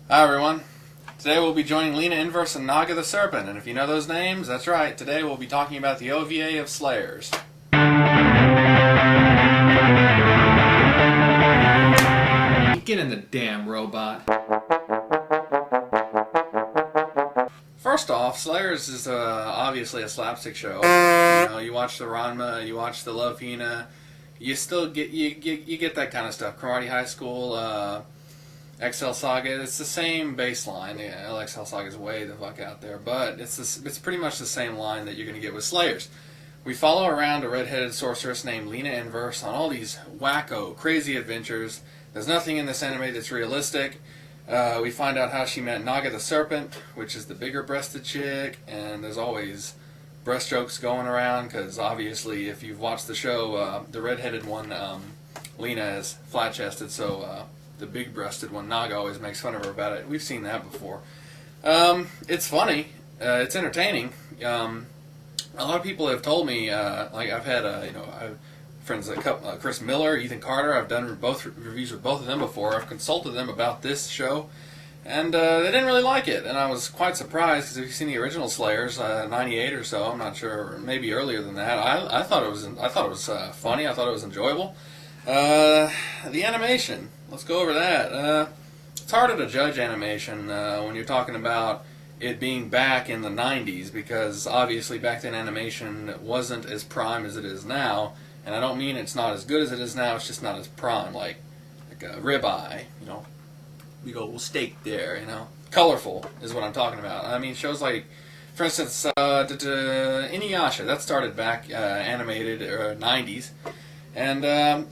Hi everyone. Today we'll be joining Lena Inverse and Naga the Serpent, and if you know those names, that's right. Today we'll be talking about the OVA of Slayers. Get in the damn robot. First off, Slayers is obviously a slapstick show. You watch the Ranma, you watch the Love Hina, you still get you get that kind of stuff. Karate High School, XL Saga, it's the same baseline. Yeah, XL Saga is way the fuck out there, but it's pretty much the same line that you're going to get with Slayers. We follow around a red-headed sorceress named Lena Inverse on all these wacko, crazy adventures. There's nothing in this anime that's realistic. We find out how she met Naga the Serpent, which is the bigger-breasted chick, and there's always breast jokes going around, because obviously if you've watched the show, the red-headed one, Lena, is flat-chested, so the big-breasted one, Naga, always makes fun of her about it. We've seen that before. It's funny. It's entertaining. A lot of people have told me, like I've had, friends like Chris Miller, Ethan Carter. I've done both reviews with both of them before. I've consulted them about this show, and they didn't really like it. And I was quite surprised, because if you've seen the original Slayers, '98 or so, I'm not sure, maybe earlier than that. I thought it was funny. I thought it was enjoyable. The animation. Let's go over that. It's harder to judge animation when you're talking about it being back in the 90s, because obviously back then animation wasn't as prime as it is now. And I don't mean it's not as good as it is now, it's just not as prime, like a ribeye, big old steak there, Colorful is what I'm talking about. I mean, shows like, for instance, Inuyasha, that started back animated 90s, and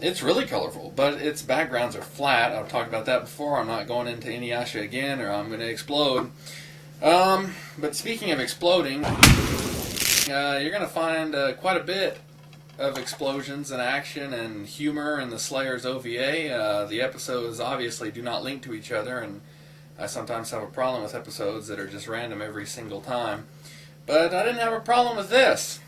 it's really colorful, but its backgrounds are flat. I've talked about that before. I'm not going into Inuyasha again, or I'm going to explode. But speaking of exploding, you're going to find quite a bit of explosions and action and humor in the Slayers OVA. The episodes obviously do not link to each other, and I sometimes have a problem with episodes that are just random every single time. But I didn't have a problem with this.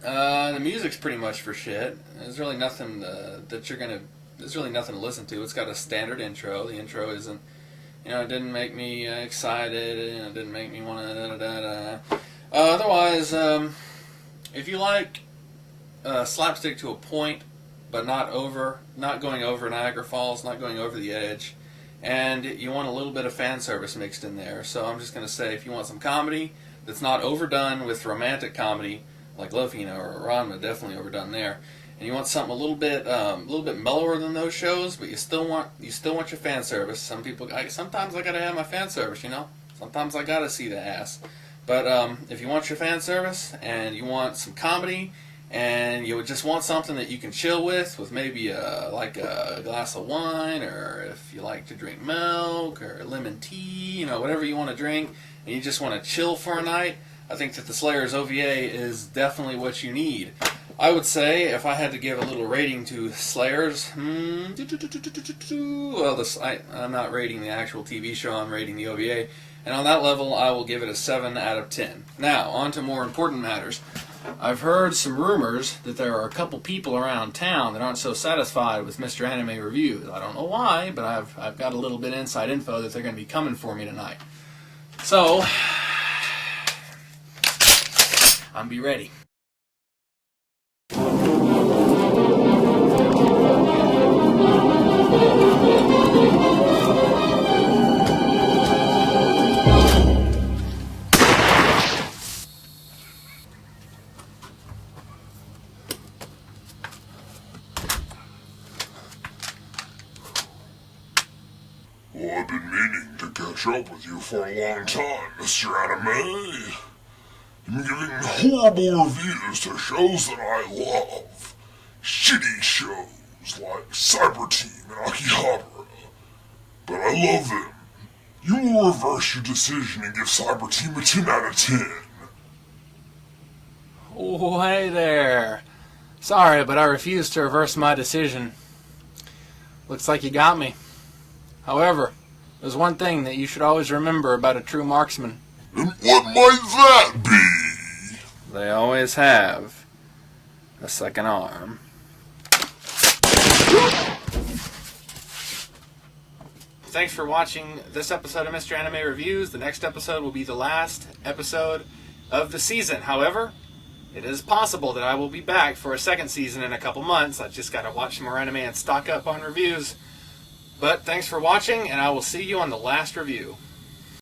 The music's pretty much for shit. There's really nothing There's really nothing to listen to. It's got a standard intro. The intro isn't, it didn't make me excited. It didn't make me want to otherwise, if you like slapstick to a point, but not going over Niagara Falls, not going over the edge, and you want a little bit of fan service mixed in there. So I'm just going to say, if you want some comedy that's not overdone with romantic comedy, like Love Hina or Ranma, definitely overdone there, and you want something a little bit mellower than those shows, but you still want your fan service. Sometimes I gotta have my fan service, Sometimes I gotta see the ass. But if you want your fan service and you want some comedy, and you would just want something that you can chill with maybe like a glass of wine, or if you like to drink milk or lemon tea, whatever you want to drink, and you just want to chill for a night, I think that the Slayers OVA is definitely what you need. I would say, if I had to give a little rating to Slayers, I'm not rating the actual TV show, I'm rating the OVA, and on that level I will give it a 7 out of 10. Now, on to more important matters. I've heard some rumors that there are a couple people around town that aren't so satisfied with Mr. Anime Reviews. I don't know why, but I've got a little bit of inside info that they're going to be coming for me tonight. So, be ready. Well, I've been meaning to catch up with you for a long time, Mr. Anime. You've been giving horrible reviews to shows that I love. Shitty shows like Cyber Team and Akihabara. But I love them. You will reverse your decision and give Cyber Team a 10 out of 10. Oh, hey there. Sorry, but I refuse to reverse my decision. Looks like you got me. However, there's one thing that you should always remember about a true marksman. And what might that be? They always have a second arm. thanks for watching this episode of Mr. Anime Reviews. The next episode will be the last episode of the season. However, it is possible that I will be back for a second season in a couple months. I just got to watch some more anime and stock up on reviews. But thanks for watching, and I will see you on the last review.